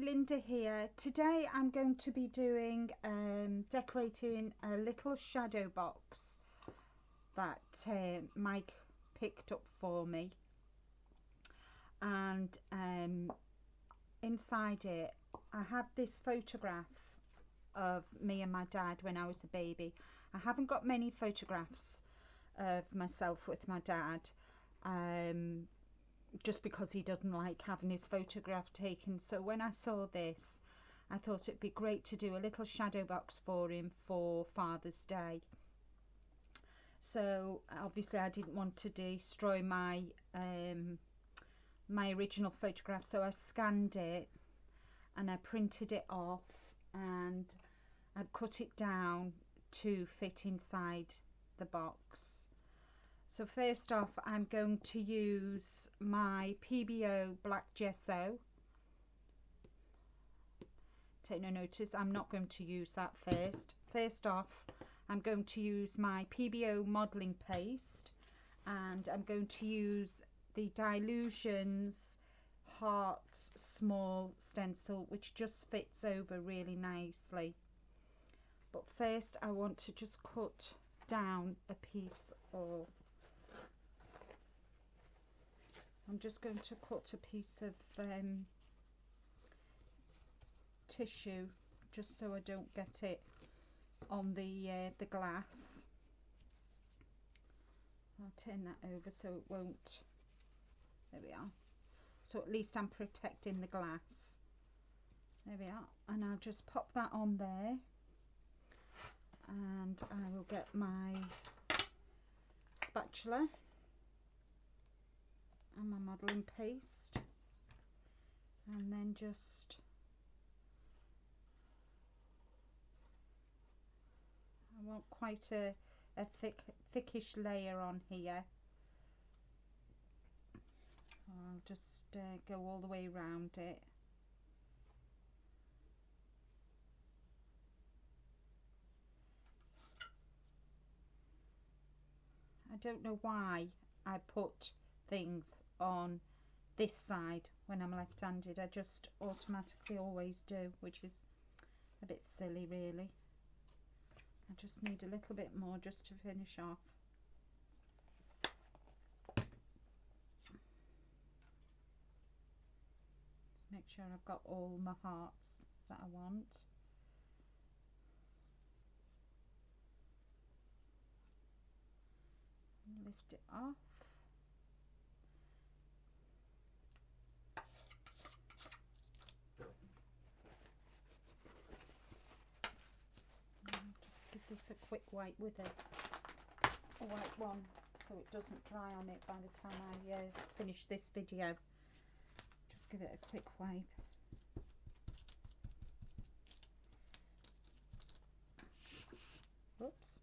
Linda here. Today I'm going to be doing decorating a little shadow box that Mike picked up for me, and inside it I have this photograph of me and my dad when I was a baby. I haven't got many photographs of myself with my dad, just because he doesn't like having his photograph taken. So when I saw this, I thought it'd be great to do a little shadow box for him for Father's Day. So obviously I didn't want to destroy my my original photograph, so I scanned it and I printed it off and I cut it down to fit inside the box. So first off, I'm going to use my PBO black gesso. Take no notice, I'm not going to use that first. First off, I'm going to use my PBO modelling paste, and I'm going to use the Dylusions Heart Small stencil, which just fits over really nicely. But first I want to just cut down a piece of, I'm just going to cut a piece of tissue, just so I don't get it on the glass. I'll turn that over so it won't, there we are. So at least I'm protecting the glass. There we are. And I'll just pop that on there. And I will get my spatula and my modelling paste, and then just I want quite a thickish layer on here. I'll just go all the way around it. I don't know why I put things on this side when I'm left-handed. I just automatically always do, which is a bit silly really. I just need a little bit more just to finish off. Just make sure I've got all my hearts that I want. Lift it off. Just give this a quick wipe with a white one so it doesn't dry on it by the time I finish this video. Just give it a quick wipe. Whoops.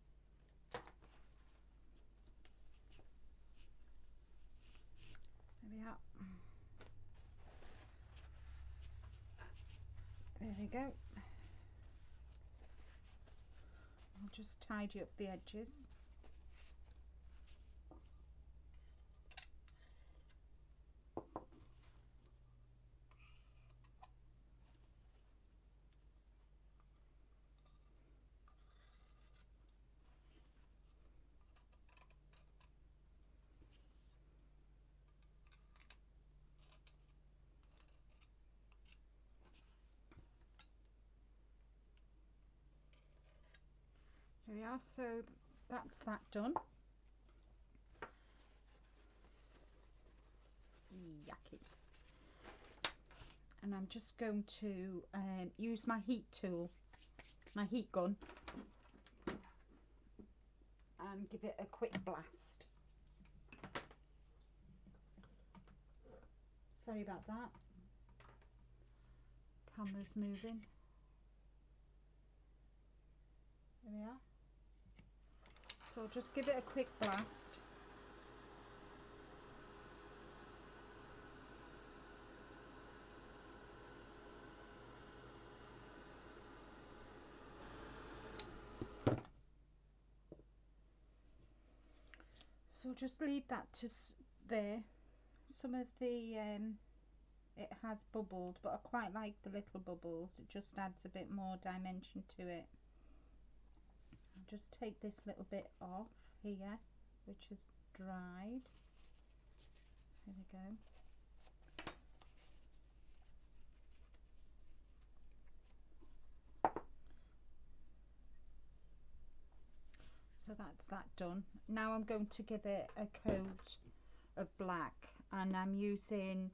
There we are. There we go. I'll just tidy up the edges. There we are, so that's that done. Yucky. And I'm just going to use my heat tool, my heat gun, and give it a quick blast. Sorry about that. Camera's moving. There we are. So I'll just give it a quick blast. So just leave that to there. Some of the it has bubbled, but I quite like the little bubbles. It just adds a bit more dimension to it. I'll just take this little bit off here, which is dried. There we go. So that's that done. Now I'm going to give it a coat of black, and I'm using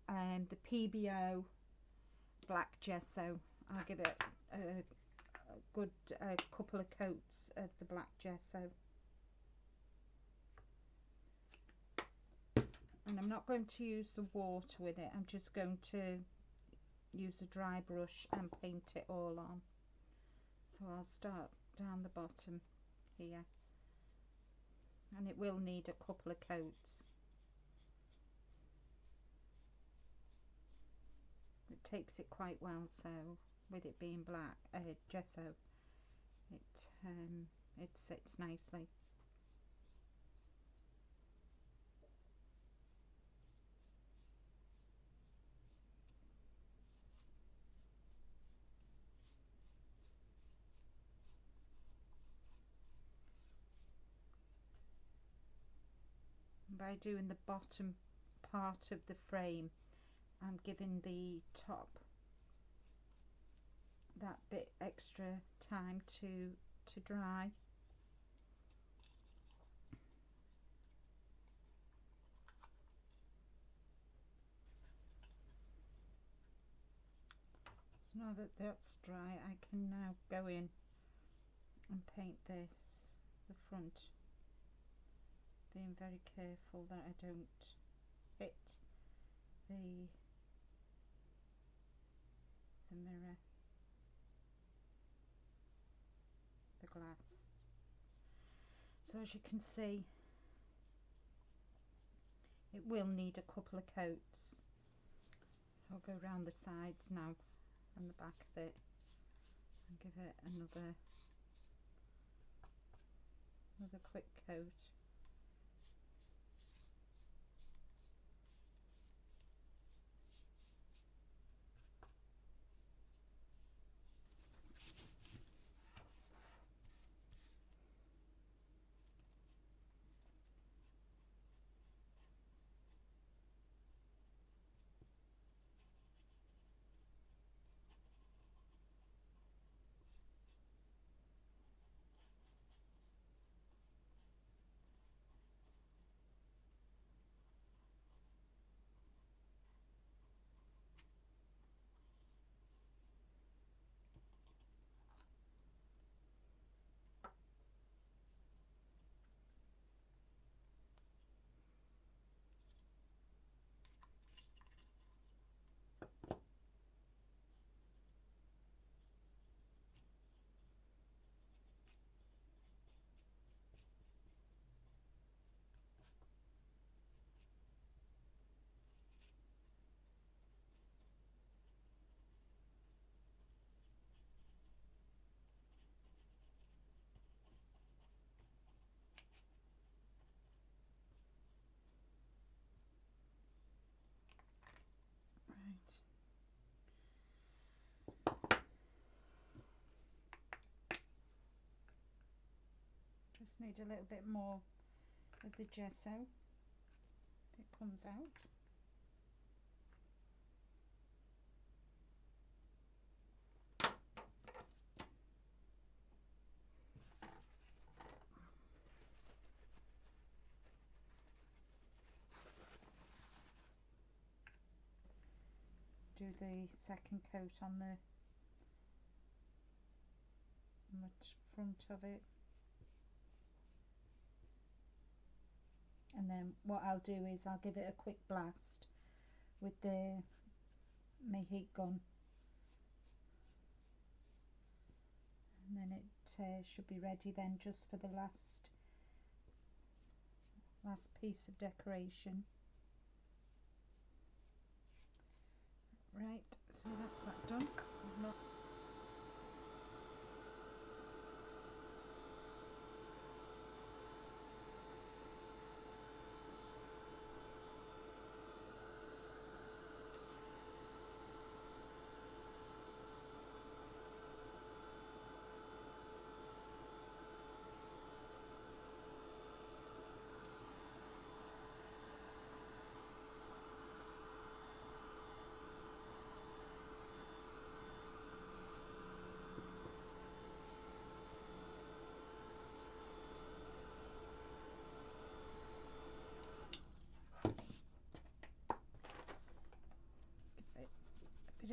the PBO black gesso. I'll give it a good couple of coats of the black gesso. And I'm not going to use the water with it. I'm just going to use a dry brush and paint it all on. So I'll start down the bottom here, and it will need a couple of coats. It takes it quite well, so with it being black gesso, it sits nicely. By doing the bottom part of the frame, I'm giving the top that bit extra time to dry. So now that that's dry, I can now go in and paint the front, being very careful that I don't hit the mirror, the glass. So as you can see, it will need a couple of coats. So I'll go around the sides now and the back of it and give it another quick coat. Right. Just need a little bit more of the gesso. It comes out. Do the second coat on the front of it, and then what I'll do is I'll give it a quick blast with my heat gun, and then it should be ready then just for the last piece of decoration. Right, so that's that done.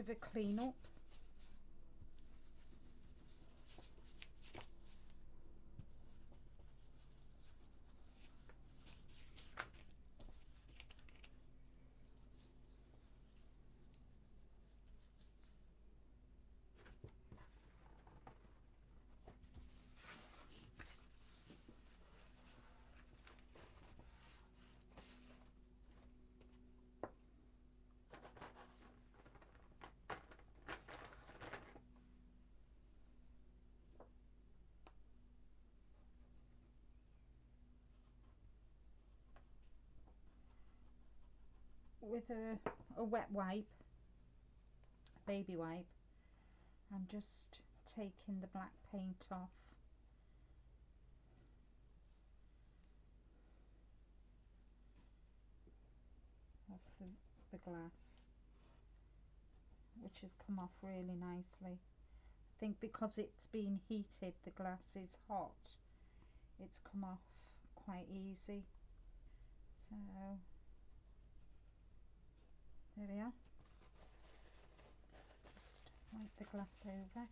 of a clean up. With a wet wipe, a baby wipe, I'm just taking the black paint off. The glass, which has come off really nicely. I think because it's been heated, the glass is hot, it's come off quite easy. So there we are. Just wipe the glass over.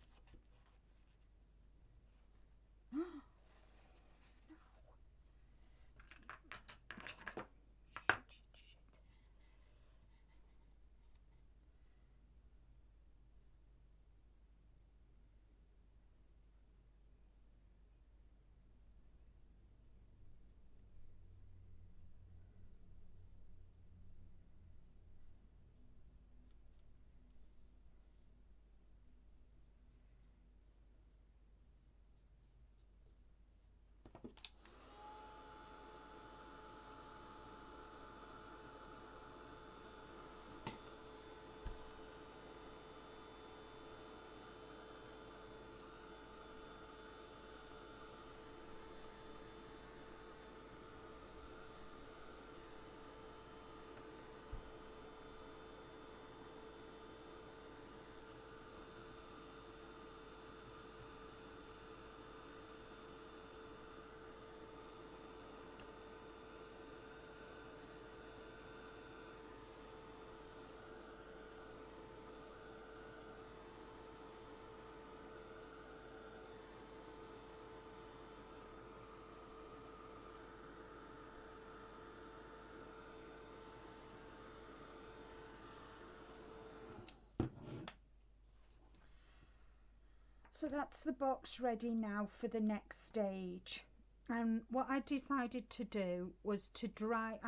So that's the box ready now for the next stage. And what I decided to do was to dry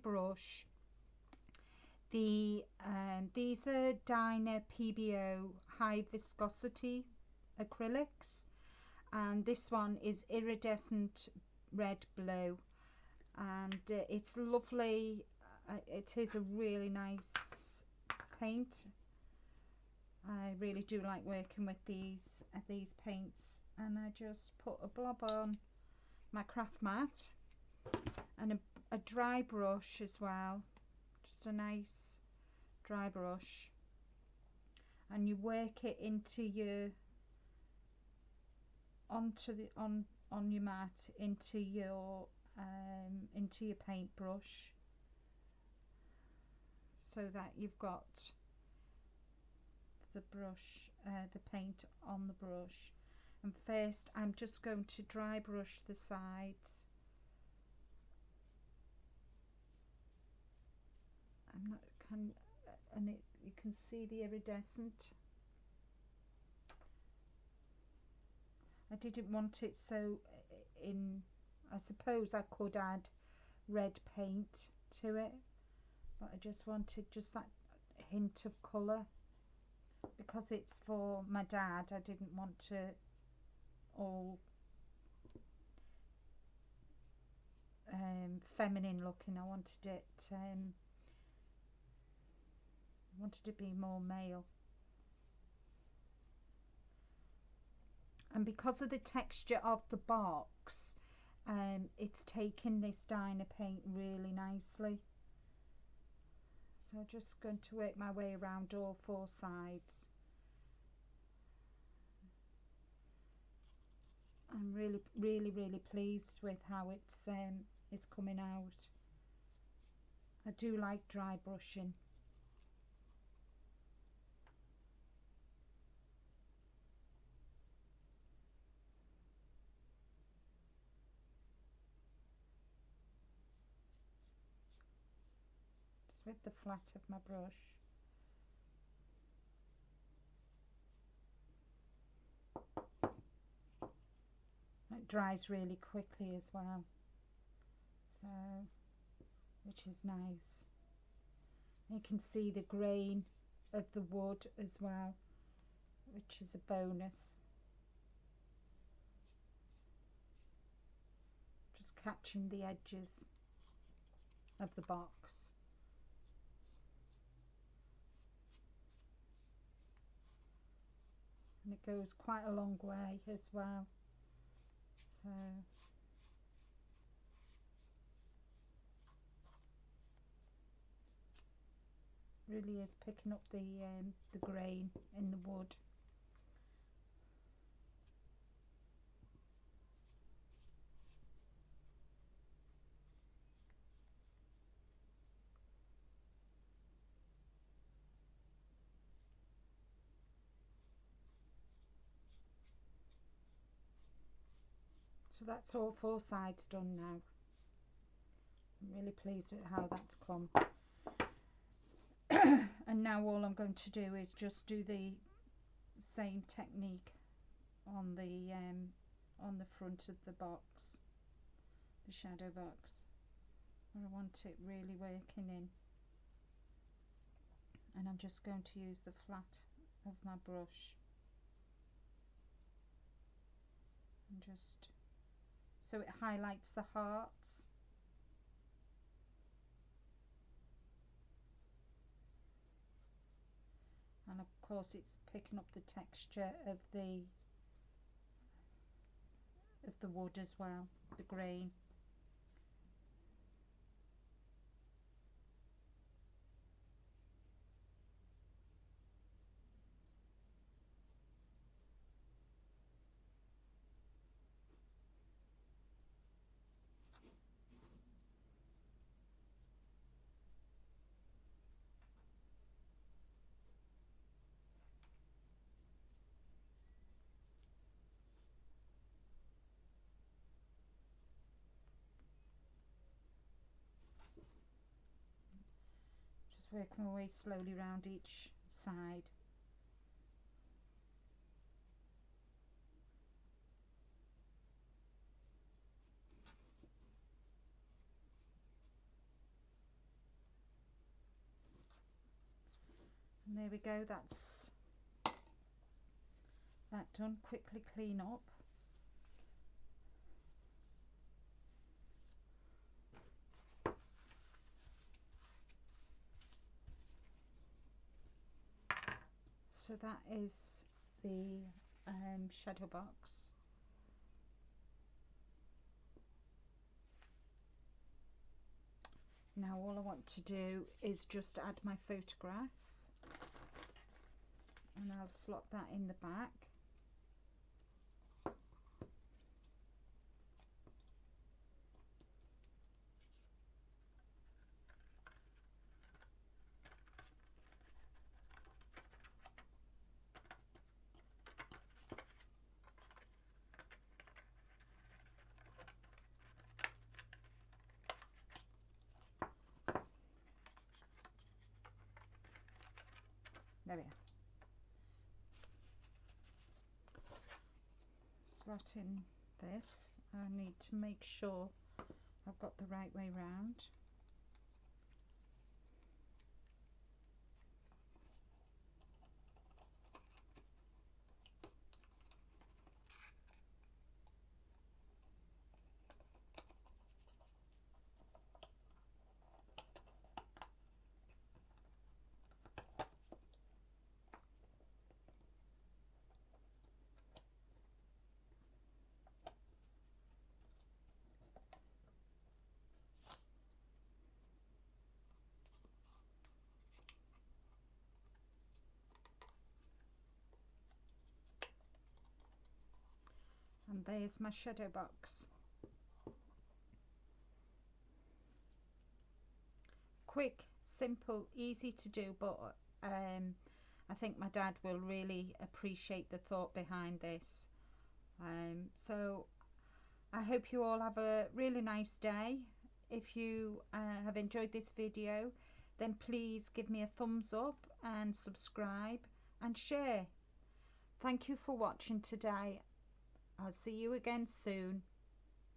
brush the these are Diner PBO high viscosity acrylics, and this one is iridescent red blue, and it's lovely. It is a really nice paint. I really do like working with these paints, and I just put a blob on my craft mat and a dry brush as well, just a nice dry brush, and you work it into your on your mat into your paintbrush, so that you've got the brush, the paint on the brush. And first I'm just going to dry brush the sides. You can see the iridescent. I didn't want it so I suppose I could add red paint to it, but I just wanted just that hint of colour. Because it's for my dad, I didn't want to all feminine looking. I wanted it to be more male. And because of the texture of the box, it's taken this Diner paint really nicely. So I'm just going to work my way around all four sides. I'm really pleased with how it's coming out. I do like dry brushing. just with the flat of my brush. It dries really quickly as well, so which is nice. You can see the grain of the wood as well, which is a bonus. Just catching the edges of the box. And it goes quite a long way as well. So really is picking up the grain in the wood. So that's all 4 sides done now. I'm really pleased with how that's come. And now all I'm going to do is just do the same technique on the front of the box, the shadow box, where I want it really working in. And I'm just going to use the flat of my brush and just so it highlights the hearts. And of course it's picking up the texture of the wood as well, the grain. Working my way slowly around each side. And there we go, that's that done. Quickly clean up. So that is the shadow box. Now all I want to do is just add my photograph, and I'll slot that in the back. There we are. Slot in this. I need to make sure I've got the right way round. And there's my shadow box. Quick, simple, easy to do, but I think my dad will really appreciate the thought behind this. So I hope you all have a really nice day. If you have enjoyed this video, then please give me a thumbs up and subscribe and share. Thank you for watching today. I'll see you again soon.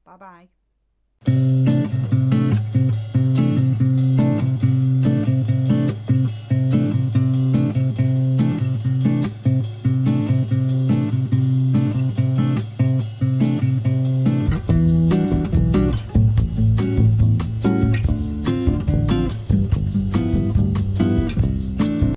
Bye bye.